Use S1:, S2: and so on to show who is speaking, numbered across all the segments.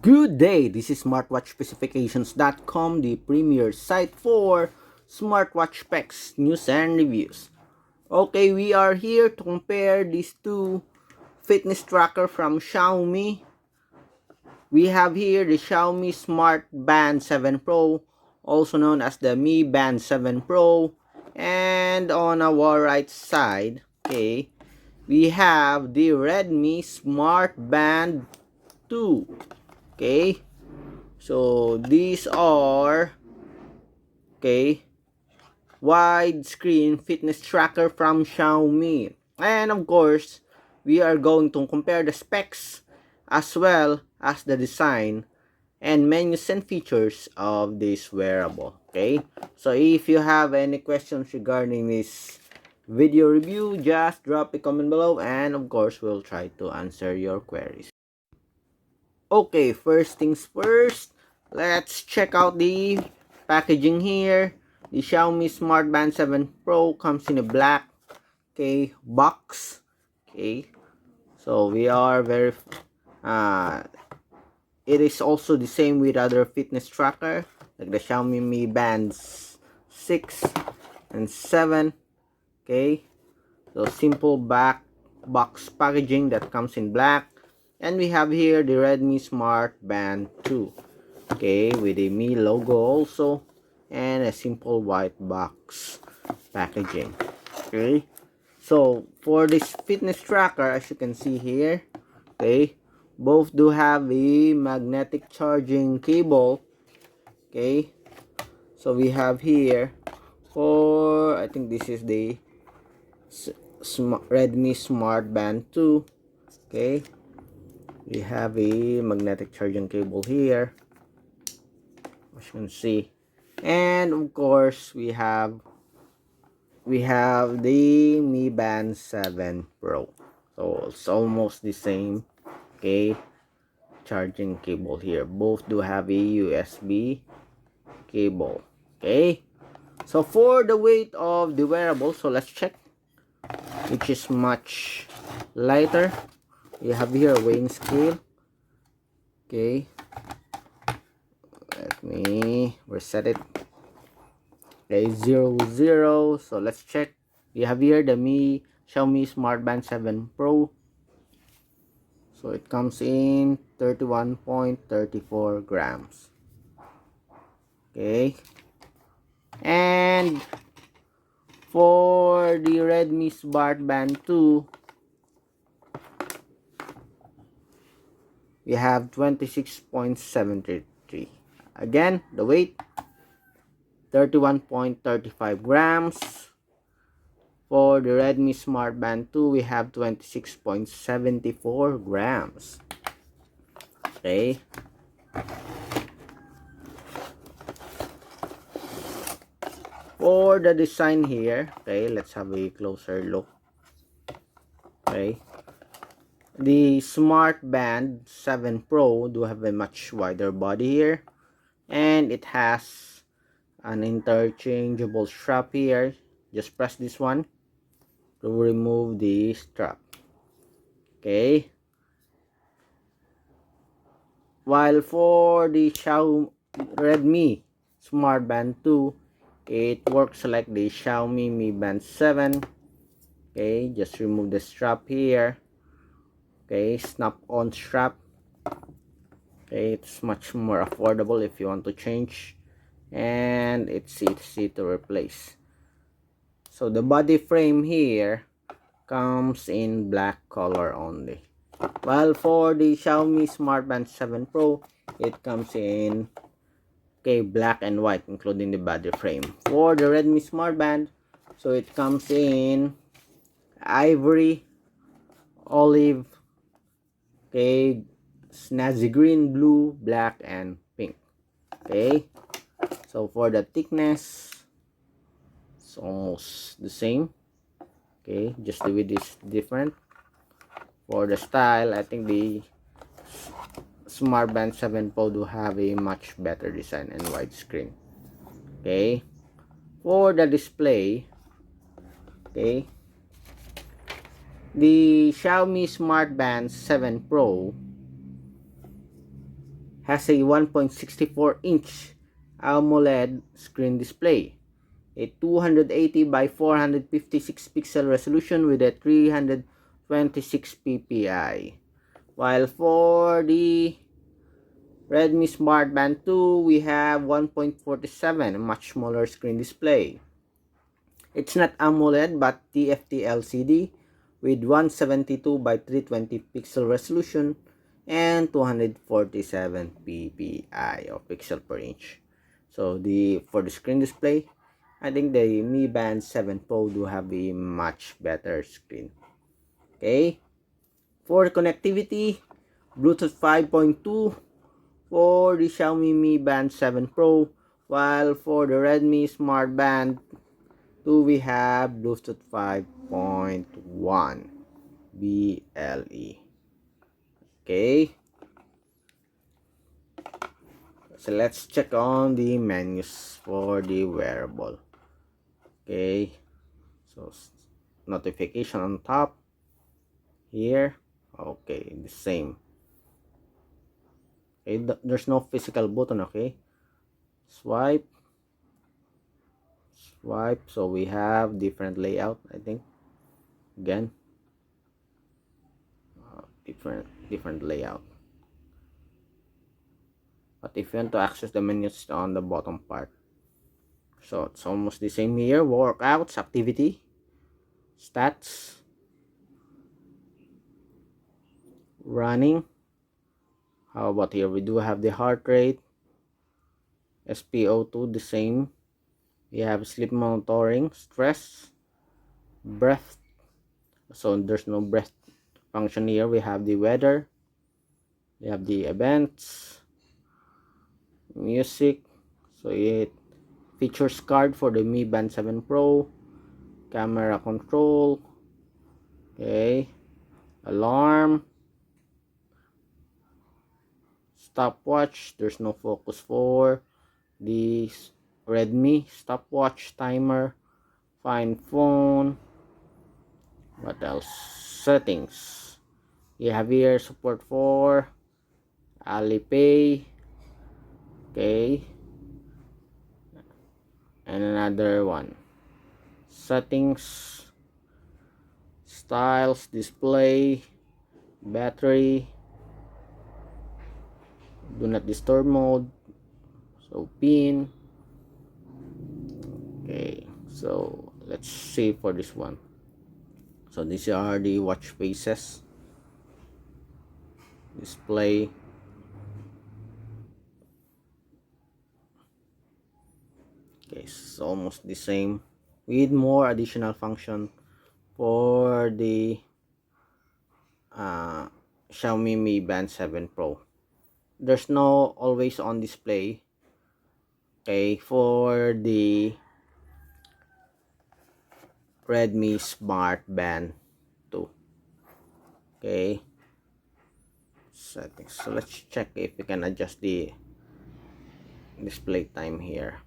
S1: Good day, this is smartwatchspecifications.com, the premier site for smartwatch specs, news, and reviews. Okay, we are here to compare these two fitness tracker from Xiaomi. We have here the Xiaomi Smartband 7 Pro, also known as the Mi Band 7 Pro. And on our right side, okay, we have the Redmi Smartband 2. Okay, so these are widescreen fitness tracker from Xiaomi. And of course, we are going to compare the specs as well as the design and menus and features of this wearable. Okay, so if you have any questions regarding this video review, just drop a comment below and of course we'll try to answer your queries. Okay, first things first, let's check out the packaging here. The Xiaomi Smartband 7 Pro comes in a black box. Okay, so we are very it is also the same with other fitness tracker like the Xiaomi Mi Bands 6 and 7. Okay, so simple back box packaging that comes in black. And we have here the Redmi Smartband 2, okay, with a Mi logo also, and a simple white box packaging. Okay, so for this fitness tracker, as you can see here, okay, both do have a magnetic charging cable. Okay, so we have here for, I think this is the Redmi Smartband 2. Okay, we have a magnetic charging cable here, as you can see, and of course we have the Mi Band 7 Pro, so it's almost the same. Okay, charging cable here, both do have a USB cable. Okay, so for the weight of the wearable, so let's check, which is much lighter. We have here a weighing scale. Okay, let me reset it. Okay, 0, so let's check. We have here the Xiaomi Smartband 7 Pro, so it comes in 31.34 grams. Okay, and for the Redmi Smartband 2, we have 26.73. Again, the weight 31.35 grams. For the Redmi Smartband 2, we have 26.74 grams. Okay, for the design here, okay, let's have a closer look. Okay, the Smartband 7 Pro do have a much wider body here, and it has an interchangeable strap here. Just press this one to remove the strap. Okay, while for the Redmi Smartband 2, it works like the Xiaomi Mi Band 7. Okay, just remove the strap here. Okay, snap on strap. Okay, it's much more affordable if you want to change, and it's easy to replace. So the body frame here comes in black color only, while for the Xiaomi Smartband 7 Pro, it comes in black and white, including the body frame. For the Redmi Smartband, so it comes in ivory, olive, okay, snazzy green, blue, black, and pink. Okay, so for the thickness, it's almost the same. Okay, just the width is different. For the style, I think the Smartband 7 Pro do have a much better design and widescreen. Okay, for the display, okay, the Xiaomi Smartband 7 Pro has a 1.64-inch AMOLED screen display, a 280 by 456 pixel resolution with a 326 ppi. While for the Redmi Smartband 2, we have 1.47, a much smaller screen display. It's not AMOLED but TFT LCD with 172 by 320 pixel resolution and 247 ppi of pixel per inch. So for the screen display, I think the Mi Band 7 Pro do have a much better screen. Okay, for connectivity, Bluetooth 5.2 for the Xiaomi Mi Band 7 Pro, while for the Redmi Smartband 2 we have Bluetooth 5.1 BLE. Okay, so let's check on the menus for the wearable. Okay, so notification on top here. Okay, the same. Okay, there's no physical button. Okay, swipe, so we have different layout. I think again different layout, but if you want to access the menus on the bottom part, so it's almost the same here. Workouts, activity, stats, running. How about here? We do have the heart rate, SpO2, the same. We have sleep monitoring, stress, breath. So there's no breath function here. We have the weather, we have the events, music. So it features card for the Mi Band 7 Pro, camera control, okay, alarm, stopwatch. There's no focus for the Redmi, stopwatch, timer, find phone. What else? Settings. You have here support for Alipay, okay, and another one. Settings, styles, display, battery, do not disturb mode, so pin. Okay, so let's see for this one. So these are the watch faces, display. Okay, it's almost the same with more additional function for the Xiaomi Mi Band 7 Pro. There's no always on display. Okay, for the Redmi Smartband 2. Okay, settings. So let's check if we can adjust the display time here.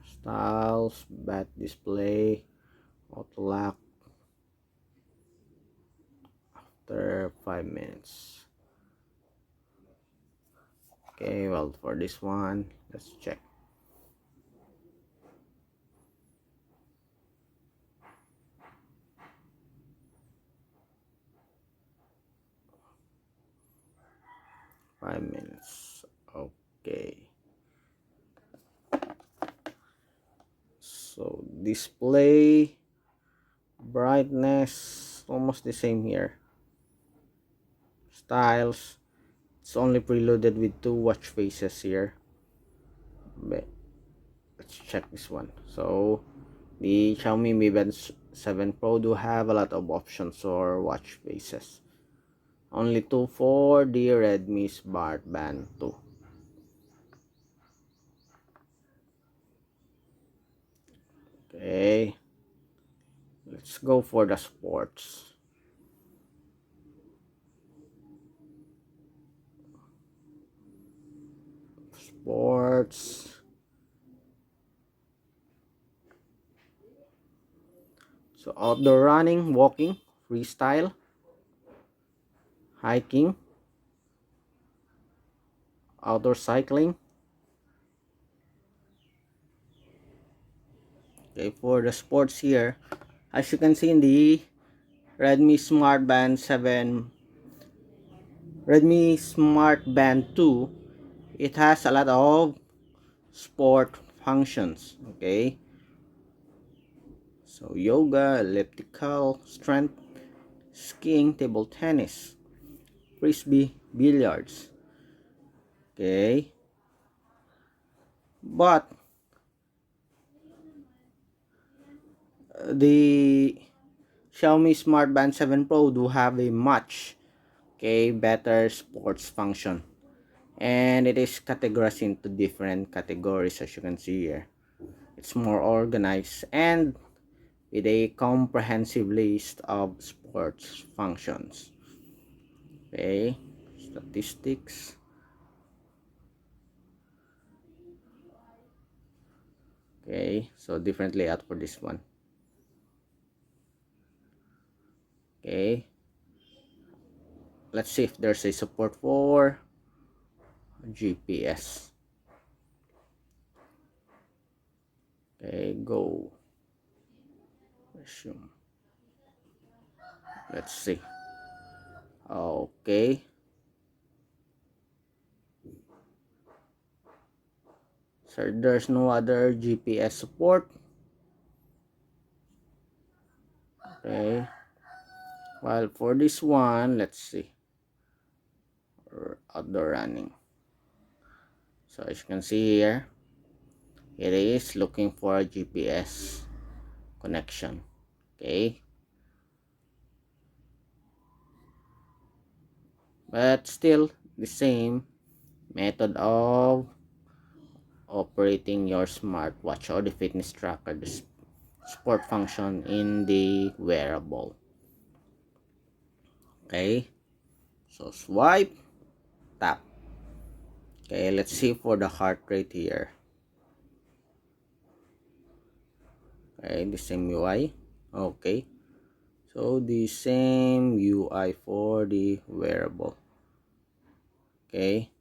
S1: Styles, bat display, auto lock after 5 minutes. Okay, well, for this one, let's check. Five minutes. Okay. So display, brightness, almost the same here. Styles, it's only preloaded with 2 watch faces here. But let's check this one. So the Xiaomi Mi Band 7 Pro do have a lot of options for watch faces. Only 2 for the Redmi Smartband 2. Okay, let's go for the sports. So outdoor running, walking, freestyle, hiking, outdoor cycling. Okay, for the sports here, as you can see in the Redmi Smartband 7, Redmi Smartband 2, it has a lot of sport functions. Okay, so yoga, elliptical, strength, skiing, table tennis, frisbee, billiards. Okay, but the Xiaomi Smartband 7 Pro do have a much better sports function, and it is categorized into different categories. As you can see here, it's more organized and with a comprehensive list of sports functions. Okay, statistics. Okay, so different layout for this one. Okay, let's see if there's a support for GPS. Okay, go. Resume. Let's see. Okay, so there's no other GPS support. Okay, while for this one, let's see, outdoor running. So as you can see here, it is looking for a GPS connection. Okay, but still the same method of operating your smartwatch or the fitness tracker, the sport function in the wearable. Okay, so swipe, tap. Okay, let's see for the heart rate here. Okay, the same UI. Okay, so the same UI for the wearable. Okay,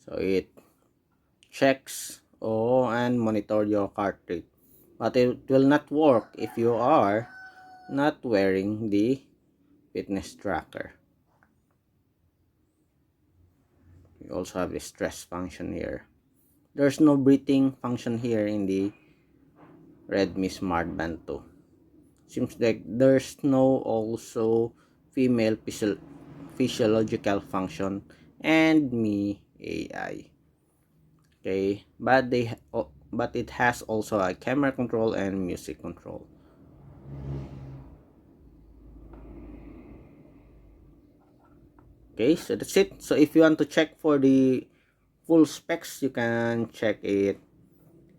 S1: so it checks and monitor your heart rate, but it will not work if you are not wearing the fitness tracker. You also have the stress function here. There's no breathing function here in the Redmi Smartband 2. Seems like there's no also female physiological function and me AI. Okay, but it has also a camera control and music control. Okay, so that's it. So if you want to check for the full specs, you can check it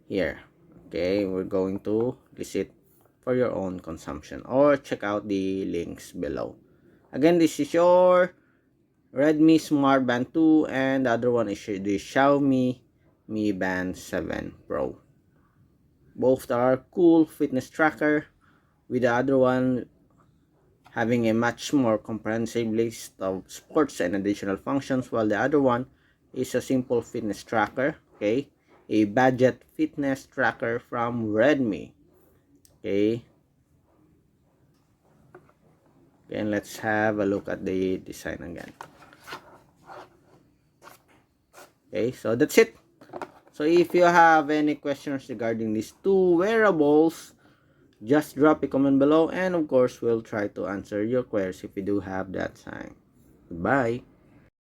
S1: here. Okay, we're going to list it for your own consumption or check out the links below. Again, this is your Redmi Smartband 2 and the other one is the Xiaomi Mi Band 7 Pro. Both are cool fitness tracker, with the other one having a much more comprehensive list of sports and additional functions, while the other one is a simple fitness tracker. Okay, a budget fitness tracker from Redmi. Okay, and let's have a look at the design again. Okay, so that's it. So if you have any questions regarding these two wearables, just drop a comment below, and of course we'll try to answer your queries if we do have that time. Goodbye.